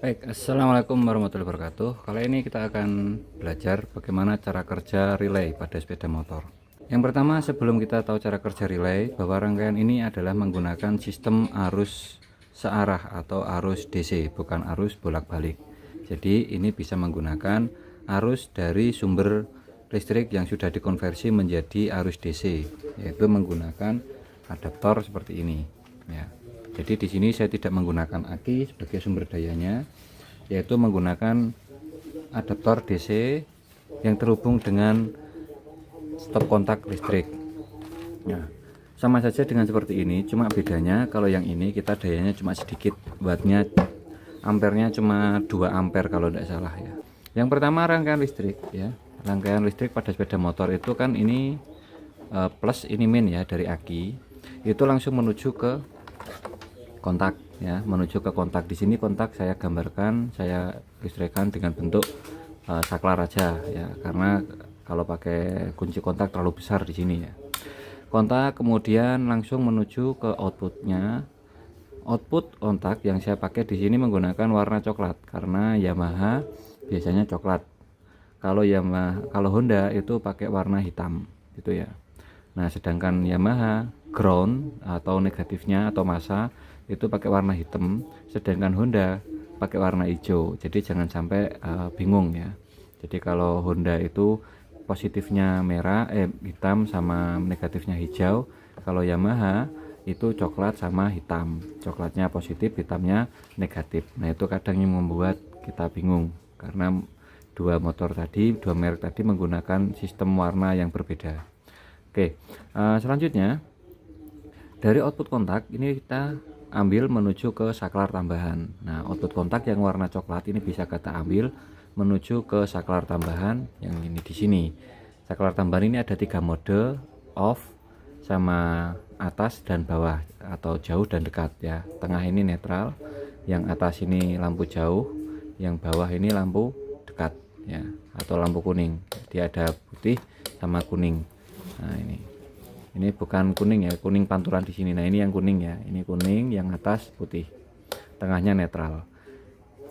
Baik, assalamualaikum warahmatullahi wabarakatuh. Kali ini kita akan belajar bagaimana cara kerja relay pada sepeda motor. Yang pertama, sebelum kita tahu cara kerja relay, bahwa rangkaian ini adalah menggunakan sistem arus searah atau arus DC, bukan arus bolak-balik. Jadi ini bisa menggunakan arus dari sumber listrik yang sudah dikonversi menjadi arus DC, yaitu menggunakan adaptor seperti ini ya. Jadi di sini saya tidak menggunakan aki sebagai sumber dayanya, yaitu menggunakan adaptor DC yang terhubung dengan stop kontak listrik. Nah, sama saja dengan seperti ini, cuma bedanya kalau yang ini kita dayanya cuma sedikit, wattnya, ampernya cuma 2 ampere kalau tidak salah ya. Yang pertama, rangkaian listrik ya. Rangkaian listrik pada sepeda motor itu kan ini plus, ini min ya, dari aki. Itu langsung menuju ke kontak ya, menuju ke kontak. Di sini kontak saya gambarkan, saya listrikkan dengan bentuk saklar aja ya, karena kalau pakai kunci kontak terlalu besar di sini ya. Kontak kemudian langsung menuju ke outputnya. Output kontak yang saya pakai di sini menggunakan warna coklat karena Yamaha biasanya coklat. Kalau Honda itu pakai warna hitam gitu ya. Nah, sedangkan Yamaha ground atau negatifnya atau massa itu pakai warna hitam, sedangkan Honda pakai warna hijau. Jadi jangan sampai bingung ya. Jadi kalau Honda itu positifnya merah, hitam sama negatifnya hijau. Kalau Yamaha itu coklat sama hitam. Coklatnya positif, hitamnya negatif. Nah, itu kadang yang membuat kita bingung karena dua merek tadi menggunakan sistem warna yang berbeda. Oke, selanjutnya dari output kontak ini kita ambil menuju ke saklar tambahan. Nah, output kontak yang warna coklat ini bisa kita ambil menuju ke saklar tambahan yang ini di sini. Saklar tambahan ini ada 3 mode, off, sama atas dan bawah atau jauh dan dekat ya. Tengah ini netral, yang atas ini lampu jauh, yang bawah ini lampu dekat ya, atau lampu kuning. Dia ada putih sama kuning. Nah, ini bukan kuning ya, kuning pantulan di sini. Nah, ini yang kuning ya, ini kuning, yang atas putih, tengahnya netral.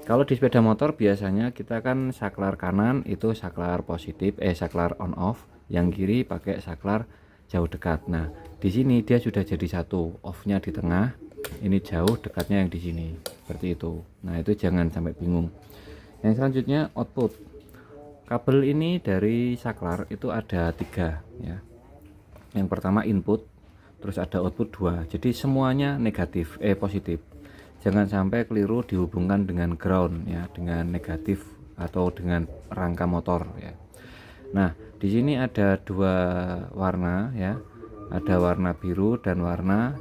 Kalau di sepeda motor biasanya kita kan saklar kanan itu saklar positif, saklar on off, yang kiri pakai saklar jauh dekat. Nah, di sini dia sudah jadi satu, off-nya di tengah, ini jauh, dekatnya yang di sini, seperti itu. Nah, itu jangan sampai bingung. Yang selanjutnya output. Kabel ini dari saklar itu ada 3 ya. Yang pertama input, terus ada output 2. Jadi semuanya positif. Jangan sampai keliru dihubungkan dengan ground ya, dengan negatif atau dengan rangka motor ya. Nah, di sini ada 2 warna ya. Ada warna biru dan warna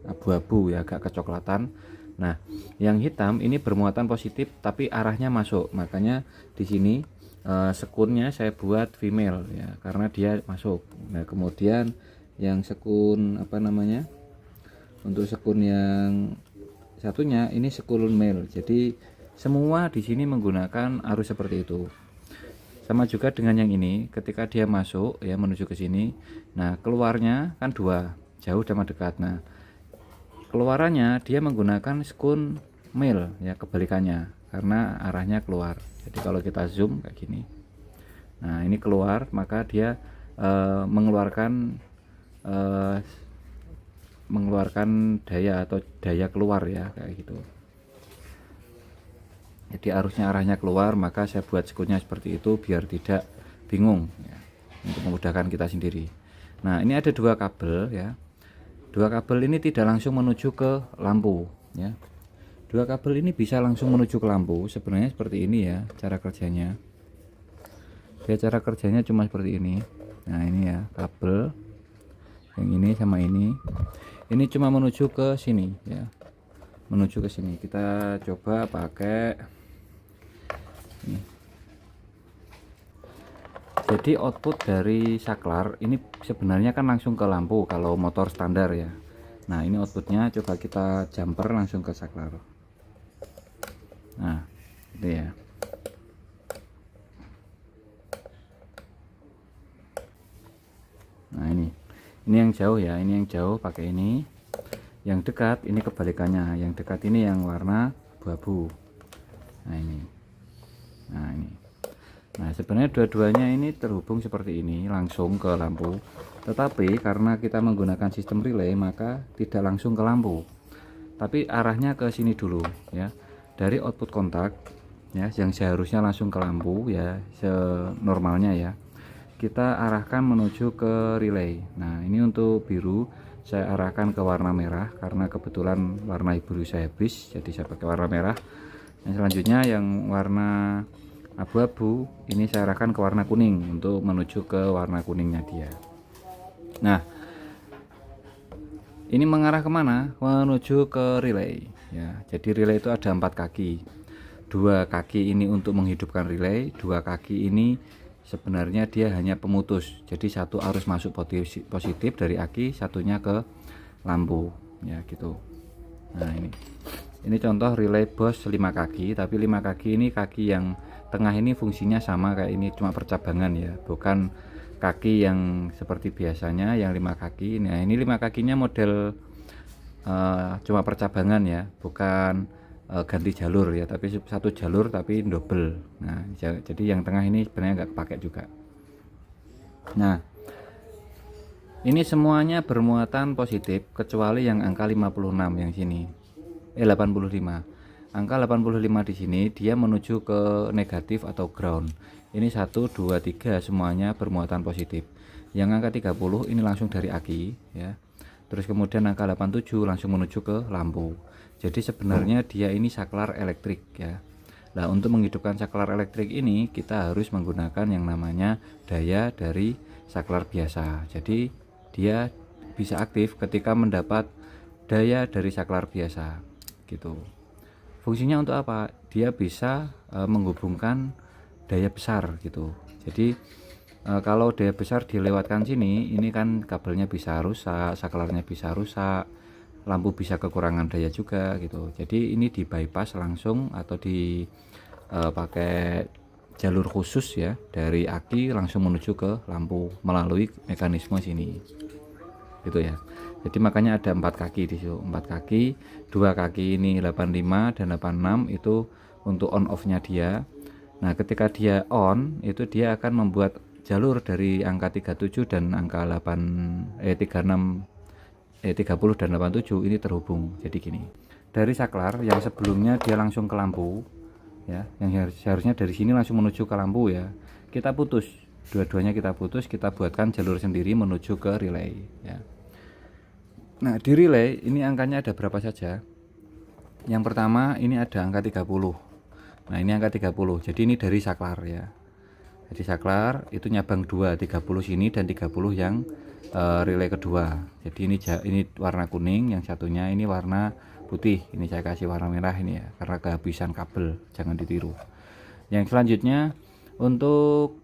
abu-abu ya, agak kecoklatan. Nah, yang hitam ini bermuatan positif tapi arahnya masuk. Makanya di sini sekunnya saya buat female ya, karena dia masuk. Nah, kemudian yang sekun untuk sekun yang satunya ini sekun male. Jadi semua di sini menggunakan arus seperti itu. Sama juga dengan yang ini, ketika dia masuk ya menuju ke sini. Nah, keluarnya kan 2, jauh sama dekat. Nah, keluarannya dia menggunakan sekun male ya, kebalikannya karena arahnya keluar. Jadi kalau kita zoom kayak gini, nah ini keluar, maka dia mengeluarkan daya atau daya keluar ya, kayak gitu. Jadi arusnya arahnya keluar, maka saya buat sekunnya seperti itu biar tidak bingung ya, untuk memudahkan kita sendiri. Nah, ini ada 2 kabel ya. 2 kabel ini tidak langsung menuju ke lampu ya. 2 kabel ini bisa langsung menuju ke lampu. Sebenarnya seperti ini ya cara kerjanya. Cara kerjanya cuma seperti ini. Nah, ini ya kabel yang ini sama ini. Ini cuma menuju ke sini ya. Menuju ke sini. Kita coba pakai ini. Jadi output dari saklar ini sebenarnya kan langsung ke lampu kalau motor standar ya. Nah, ini outputnya, coba kita jumper langsung ke saklar. Nah, itu ya. Nah, ini yang jauh ya, ini yang jauh pakai ini. Yang dekat ini kebalikannya, yang dekat ini yang warna abu-abu. Nah sebenarnya dua-duanya ini terhubung seperti ini langsung ke lampu, tetapi karena kita menggunakan sistem relay maka tidak langsung ke lampu, tapi arahnya ke sini dulu ya, dari output kontak ya, yang seharusnya langsung ke lampu ya senormalnya ya, kita arahkan menuju ke relay. Nah ini untuk biru saya arahkan ke warna merah karena kebetulan warna biru saya habis, jadi saya pakai warna merah. Yang selanjutnya yang warna abu-abu ini saya arahkan ke warna kuning untuk menuju ke warna kuningnya dia. Nah ini mengarah kemana? Menuju ke relay ya. Jadi relay itu ada 4 kaki, 2 kaki ini untuk menghidupkan relay, 2 kaki ini sebenarnya dia hanya pemutus, jadi satu arus masuk positif dari aki, satunya ke lampu ya gitu. Nah ini contoh relay Bosch 5 kaki, tapi 5 kaki ini kaki yang tengah ini fungsinya sama kayak ini, cuma percabangan ya, bukan kaki yang seperti biasanya yang 5 kaki. Nah ini 5 kakinya model cuma percabangan ya, bukan ganti jalur ya, tapi satu jalur tapi double. Nah jadi yang tengah ini sebenarnya nggak pakai juga. Nah ini semuanya bermuatan positif kecuali yang angka 56 yang sini 85. Angka 85 di sini dia menuju ke negatif atau ground. Ini 1 2 3 semuanya bermuatan positif. Yang angka 30 ini langsung dari aki ya. Terus kemudian angka 87 langsung menuju ke lampu. Jadi sebenarnya dia ini saklar elektrik ya. Nah untuk menghidupkan saklar elektrik ini kita harus menggunakan yang namanya daya dari saklar biasa. Jadi dia bisa aktif ketika mendapat daya dari saklar biasa gitu. Fungsinya untuk apa? Dia bisa menghubungkan daya besar gitu. Jadi kalau daya besar dilewatkan sini, ini kan kabelnya bisa rusak, saklarnya bisa rusak, lampu bisa kekurangan daya juga gitu. Jadi ini di bypass langsung atau pakai jalur khusus ya, dari aki langsung menuju ke lampu melalui mekanisme sini gitu ya. Jadi makanya ada 4 kaki di situ, 4 kaki, 2 kaki ini 85 dan 86 itu untuk on off nya dia. Nah ketika dia on itu dia akan membuat jalur dari angka 37 dan angka 36 30 dan 87 ini terhubung. Jadi gini, dari saklar yang sebelumnya dia langsung ke lampu ya, yang seharusnya dari sini langsung menuju ke lampu ya, kita putus, dua-duanya kita putus, kita buatkan jalur sendiri menuju ke relay ya. Nah di relay ini angkanya ada berapa saja? Yang pertama ini ada angka 30. Nah ini angka 30, jadi ini dari saklar ya. Jadi saklar itu nyabang 2, 30 sini dan 30 yang relay kedua. Jadi ini warna kuning, yang satunya ini warna putih. Ini saya kasih warna merah ini ya, karena kehabisan kabel, jangan ditiru. Yang selanjutnya untuk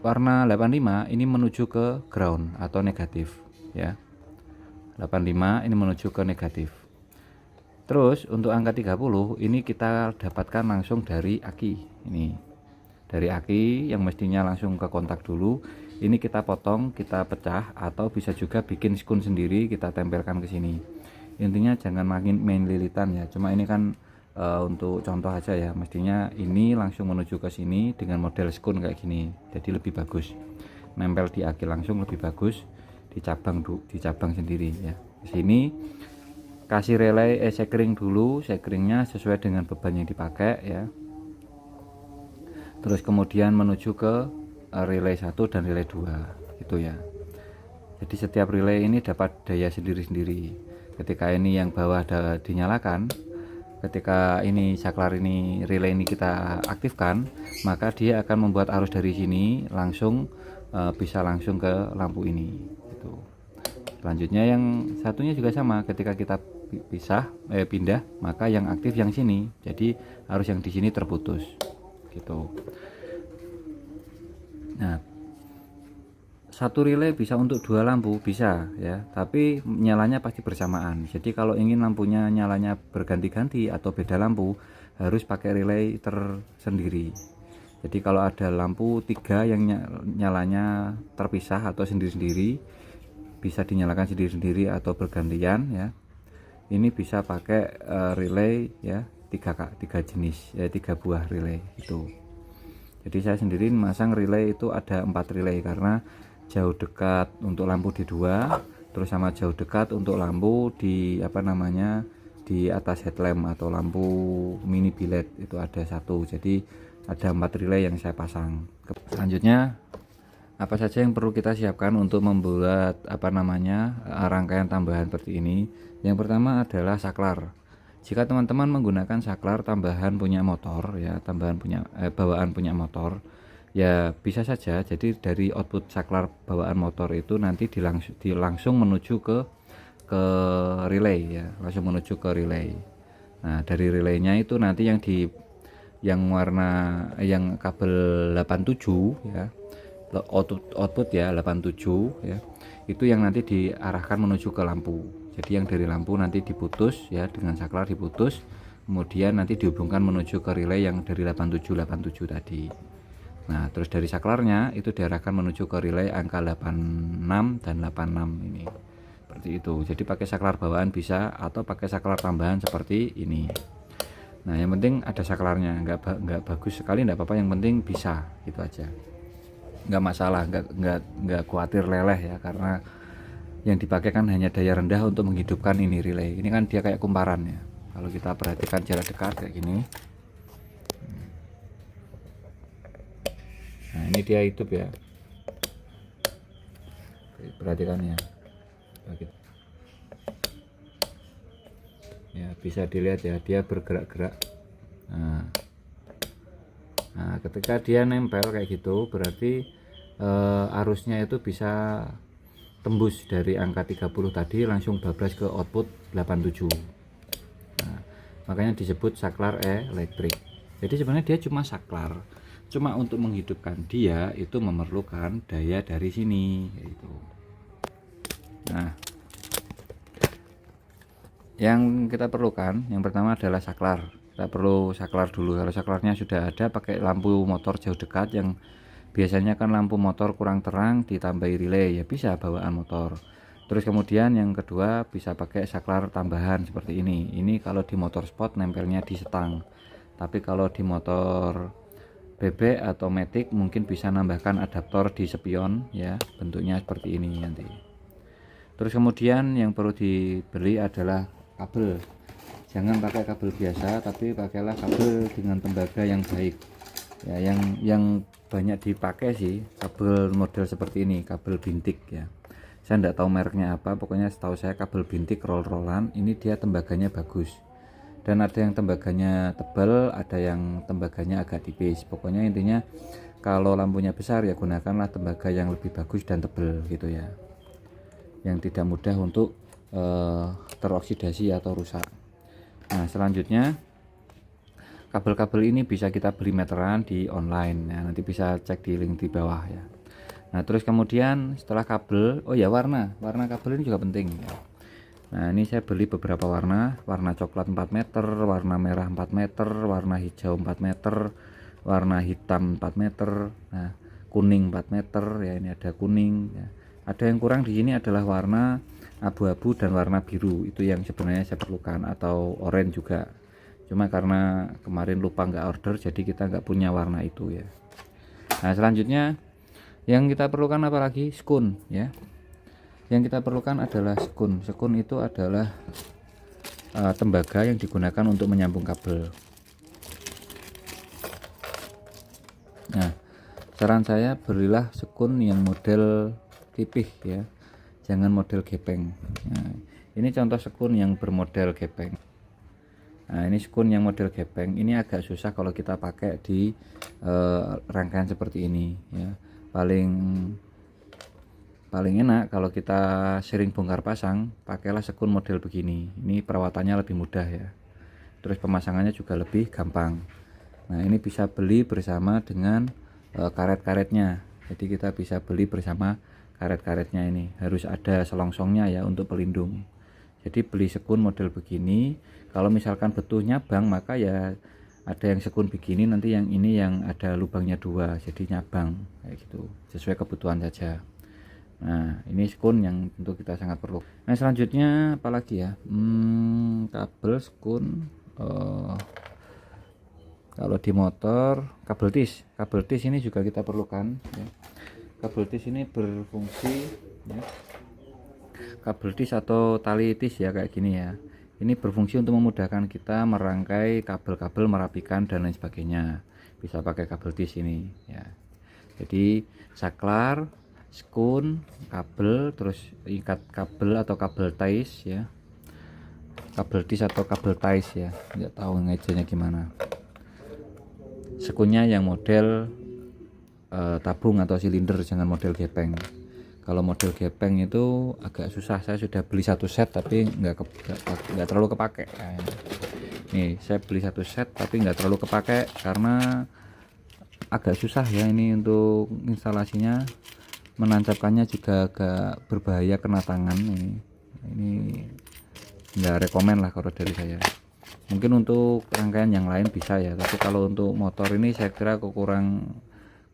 warna 85 ini menuju ke ground atau negatif ya. 85 ini menuju ke negatif. Terus untuk angka 30 ini kita dapatkan langsung dari aki. Ini dari aki yang mestinya langsung ke kontak dulu, ini kita potong, kita pecah, atau bisa juga bikin skun sendiri kita tempelkan ke sini. Intinya jangan main lilitan ya, cuma ini kan untuk contoh aja ya. Mestinya ini langsung menuju ke sini dengan model skun kayak gini, jadi lebih bagus. Nempel di aki langsung lebih bagus, dicabang sendiri ya. Di sini kasih relay sekring dulu, sekringnya sesuai dengan beban yang dipakai ya. Terus kemudian menuju ke relay 1 dan relay 2 gitu ya. Jadi setiap relay ini dapat daya sendiri-sendiri. Ketika ini yang bawah dinyalakan, ketika ini saklar ini relay ini kita aktifkan, maka dia akan membuat arus dari sini langsung bisa langsung ke lampu ini gitu. Selanjutnya yang satunya juga sama, ketika kita pindah, maka yang aktif yang sini, jadi arus yang di sini terputus gitu. Nah satu relay bisa untuk 2 lampu bisa ya, tapi nyalanya pasti bersamaan. Jadi kalau ingin lampunya nyalanya berganti-ganti atau beda lampu, harus pakai relay tersendiri. Jadi kalau ada lampu 3 yang nyalanya terpisah atau sendiri-sendiri, bisa dinyalakan sendiri-sendiri atau bergantian ya. ini bisa pakai relay ya, tiga jenis ya, 3 buah relay itu. Jadi saya sendiri masang relay itu ada 4 relay, karena jauh dekat untuk lampu di 2, terus sama jauh dekat untuk lampu di di atas headlamp atau lampu mini biled itu ada 1. Jadi ada 4 relay yang saya pasang. Selanjutnya apa saja yang perlu kita siapkan untuk membuat rangkaian tambahan seperti ini. Yang pertama adalah saklar. Jika teman-teman menggunakan saklar tambahan punya motor ya, bawaan punya motor ya, bisa saja. Jadi dari output saklar bawaan motor itu nanti langsung menuju ke relay ya, langsung menuju ke relay. Nah, dari relaynya itu nanti yang kabel 87 ya, output ya 87 ya, itu yang nanti diarahkan menuju ke lampu. Jadi yang dari lampu nanti diputus ya, dengan saklar diputus, kemudian nanti dihubungkan menuju ke relay yang dari 87 tadi. Nah, terus dari saklarnya itu diarahkan menuju ke relay angka 86 dan 86 ini. Seperti itu. Jadi pakai saklar bawaan bisa, atau pakai saklar tambahan seperti ini. Nah, yang penting ada saklarnya, nggak bagus sekali nggak apa-apa, yang penting bisa, gitu aja. Nggak masalah, nggak khawatir leleh ya, karena yang dipakai kan hanya daya rendah untuk menghidupkan ini relay. Ini kan dia kayak kumparan ya, kalau kita perhatikan jarak dekat kayak gini. Nah, ini dia hidup ya, perhatikan ya, ya bisa dilihat ya, dia bergerak-gerak. Nah, ketika dia nempel kayak gitu, berarti arusnya itu bisa tembus dari angka 30 tadi langsung bablas ke output 87. Nah, makanya disebut saklar elektrik. Jadi sebenarnya dia cuma saklar, cuma untuk menghidupkan dia itu memerlukan daya dari sini gitu. Nah, yang kita perlukan yang pertama adalah saklar. Kita perlu saklar dulu. Kalau saklarnya sudah ada, pakai lampu motor jauh dekat, yang biasanya kan lampu motor kurang terang ditambahi relay ya, bisa bawaan motor. Terus kemudian yang kedua bisa pakai saklar tambahan seperti ini. Ini kalau di motor sport nempelnya di setang, tapi kalau di motor bebek atau matic mungkin bisa nambahkan adaptor di spion ya, bentuknya seperti ini nanti. Terus kemudian yang perlu dibeli adalah kabel. Jangan pakai kabel biasa, tapi pakailah kabel dengan tembaga yang baik ya, yang banyak dipakai sih kabel model seperti ini, kabel bintik ya. Saya tidak tahu mereknya apa, pokoknya setahu saya kabel bintik roll-rollan ini dia tembaganya bagus, dan ada yang tembaganya tebal, ada yang tembaganya agak tipis. Pokoknya intinya kalau lampunya besar ya gunakanlah tembaga yang lebih bagus dan tebal gitu ya, yang tidak mudah untuk teroksidasi atau rusak. Nah, selanjutnya kabel-kabel ini bisa kita beli meteran di online ya, nanti bisa cek di link di bawah ya. Nah, terus kemudian setelah kabel, oh ya, warna kabel ini juga penting ya. Nah, ini saya beli beberapa warna coklat 4 meter, warna merah 4 meter, warna hijau 4 meter, warna hitam 4 meter, nah kuning 4 meter ya, ini ada kuning ya. Ada yang kurang di sini adalah warna abu-abu dan warna biru, itu yang sebenarnya saya perlukan, atau oranye juga, cuma karena kemarin lupa nggak order jadi kita nggak punya warna itu ya. Nah, selanjutnya yang kita perlukan apa lagi? Skun ya. Yang kita perlukan adalah skun. Skun itu adalah tembaga yang digunakan untuk menyambung kabel. Nah, saran saya belilah skun yang model tipih ya, jangan model gepeng. Nah, ini contoh skun yang bermodel gepeng. Nah, ini skun yang model gepeng ini agak susah kalau kita pakai di rangkaian seperti ini ya. Paling enak kalau kita sering bongkar pasang, pakailah skun model begini. Ini perawatannya lebih mudah ya, terus pemasangannya juga lebih gampang. Nah, ini bisa beli bersama dengan karet-karetnya. Jadi kita bisa beli bersama karet-karetnya, ini harus ada selongsongnya ya untuk pelindung. Jadi beli skun model begini. Kalau misalkan butuh nyabang, maka ya ada yang skun begini, nanti yang ini yang ada lubangnya 2, jadi nyabang kayak gitu, sesuai kebutuhan saja. Nah, ini skun yang tentu kita sangat perlu. Nah, selanjutnya apalagi ya, kabel skun. Kalau di motor kabel tis ini juga kita perlukan ya. Kabel tis ini berfungsi ya, kabel tis atau tali tis ya, kayak gini ya. Ini berfungsi untuk memudahkan kita merangkai kabel-kabel, merapikan dan lain sebagainya. Bisa pakai kabel tis ini ya. Jadi saklar, skun, kabel, terus ikat kabel atau kabel ties ya. Kabel tis atau kabel ties ya, nggak tahu ngejanya gimana. Skunnya yang model tabung atau silinder, jangan model gepeng. Kalau model gepeng itu agak susah. Saya sudah beli satu set tapi nggak terlalu kepake. Nah, nih saya beli satu set tapi nggak terlalu kepake karena agak susah ya ini untuk instalasinya. Menancapkannya juga agak berbahaya, kena tangan. Ini nggak rekomen lah kalau dari saya. Mungkin untuk rangkaian yang lain bisa ya, tapi kalau untuk motor ini saya kira kurang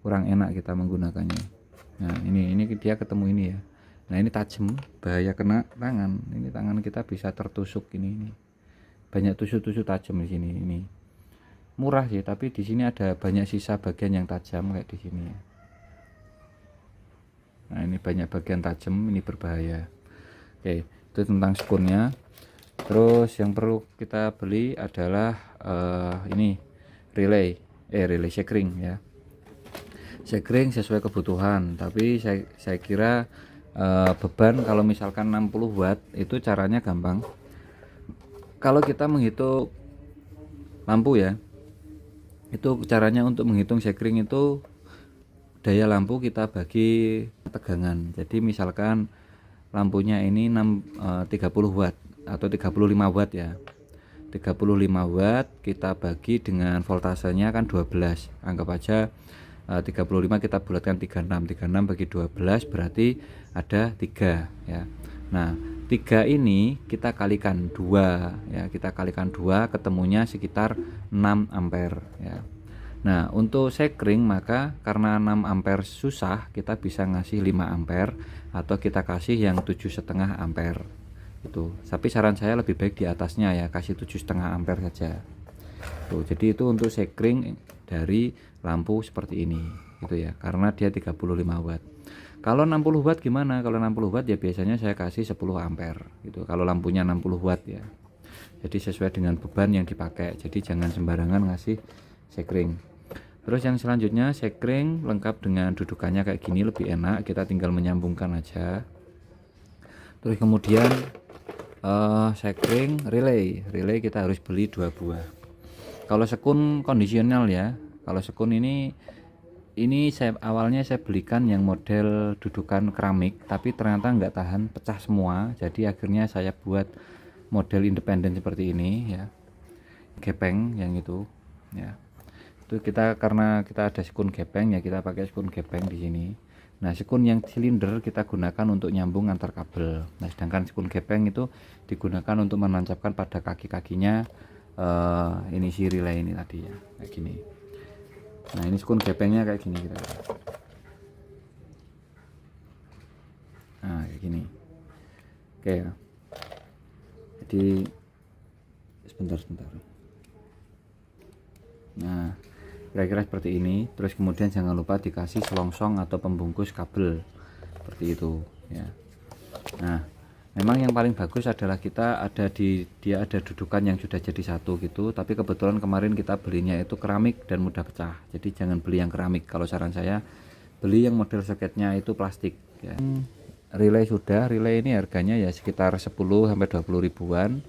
enak kita menggunakannya. Nah, ini dia ketemu ini ya. Nah, ini tajam, bahaya kena tangan. Ini tangan kita bisa tertusuk ini. Banyak tusuk-tusuk tajam di sini ini. Murah sih, tapi di sini ada banyak sisa bagian yang tajam kayak di sini ya. Nah, ini banyak bagian tajam, ini berbahaya. Oke, itu tentang skunnya. Terus yang perlu kita beli adalah ini relay sekring ya. Sekring sesuai kebutuhan, tapi saya kira beban kalau misalkan 60 watt itu caranya gampang. Kalau kita menghitung lampu ya, itu caranya untuk menghitung sekring itu daya lampu kita bagi tegangan. Jadi misalkan lampunya ini 30 watt atau 35 watt ya. 35 watt kita bagi dengan voltasenya kan 12. Anggap aja 35 kita bulatkan 36 bagi 12 berarti ada 3 ya. Nah, 3 ini kita kalikan 2 ya. Kita kalikan 2 ketemunya sekitar 6 ampere ya. Nah, untuk sekring maka karena 6 ampere susah, kita bisa ngasih 5 ampere atau kita kasih yang 7,5 ampere. Itu. Tapi saran saya lebih baik di atasnya ya, kasih 7,5 ampere saja. Tuh, jadi itu untuk sekring dari lampu seperti ini gitu ya, karena dia 35 watt. Kalau 60 watt gimana? Kalau 60 watt ya biasanya saya kasih 10 ampere gitu. Kalau lampunya 60 watt ya. Jadi sesuai dengan beban yang dipakai. Jadi jangan sembarangan ngasih sekring. Terus yang selanjutnya sekring lengkap dengan dudukannya kayak gini, lebih enak, kita tinggal menyambungkan aja. Terus kemudian sekring relay kita harus beli 2 buah. Kalau sekun kondisional ya, kalau sekun ini awalnya saya belikan yang model dudukan keramik, tapi ternyata nggak tahan, pecah semua. Jadi akhirnya saya buat model independen seperti ini ya, gepeng yang itu ya. Itu karena kita ada sekun gepeng ya, kita pakai sekun gepeng di sini. Nah, sekun yang silinder kita gunakan untuk nyambung antar kabel. Nah, sedangkan sekun gepeng itu digunakan untuk menancapkan pada kaki-kakinya ini si relay ini tadi ya, kayak gini. Nah, ini sekun gepengnya kayak gini kita. Nah, kayak gini. Oke ya. Jadi sebentar. Nah, kira-kira seperti ini. Terus kemudian jangan lupa dikasih selongsong atau pembungkus kabel seperti itu ya. Nah, memang yang paling bagus adalah dia ada dudukan yang sudah jadi satu gitu, tapi kebetulan kemarin kita belinya itu keramik dan mudah pecah. Jadi jangan beli yang keramik. Kalau saran saya beli yang model soketnya itu plastik ya. Relay ini harganya ya sekitar 10 sampai 20 ribuan.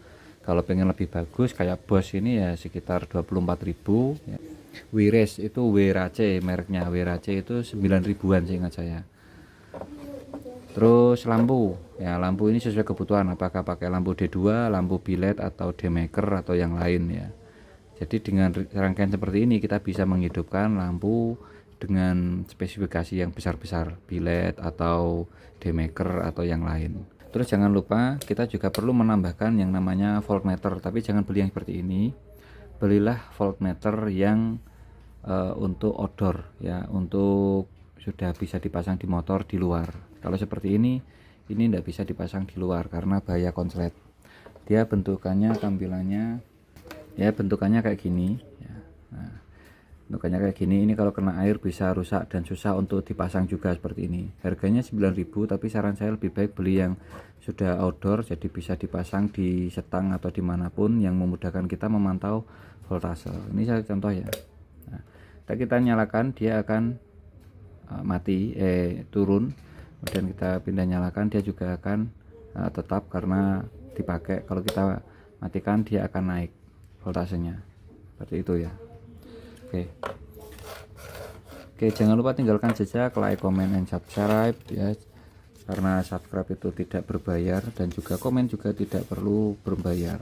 Kalau pengen lebih bagus kayak Bosch ini ya sekitar 24.000 ya. Wires itu WRC mereknya, WRC itu 9 ribuan seingat saya. Terus lampu ini sesuai kebutuhan, apakah pakai lampu D2, lampu bilet atau D-maker atau yang lain ya. Jadi dengan rangkaian seperti ini kita bisa menghidupkan lampu dengan spesifikasi yang besar-besar, bilet atau D-maker atau yang lain. Terus jangan lupa kita juga perlu menambahkan yang namanya voltmeter, tapi jangan beli yang seperti ini. Belilah voltmeter yang untuk outdoor ya, untuk sudah bisa dipasang di motor di luar. Kalau seperti ini tidak bisa dipasang di luar karena bahaya konslet. Dia bentukannya, tampilannya ya bentukannya kayak gini ya. Nah, bentukannya kayak gini, ini kalau kena air bisa rusak dan susah untuk dipasang juga seperti ini. Harganya 9.000, tapi saran saya lebih baik beli yang sudah outdoor, jadi bisa dipasang di setang atau dimanapun yang memudahkan kita memantau voltase. Ini saya contoh ya. Nah, kita nyalakan, dia akan mati, turun. Kemudian kita pindah nyalakan, dia juga akan tetap karena dipakai. Kalau kita matikan, dia akan naik voltasenya seperti itu ya. Oke, jangan lupa tinggalkan jejak, like, comment, and subscribe ya, karena subscribe itu tidak berbayar dan juga komen juga tidak perlu berbayar.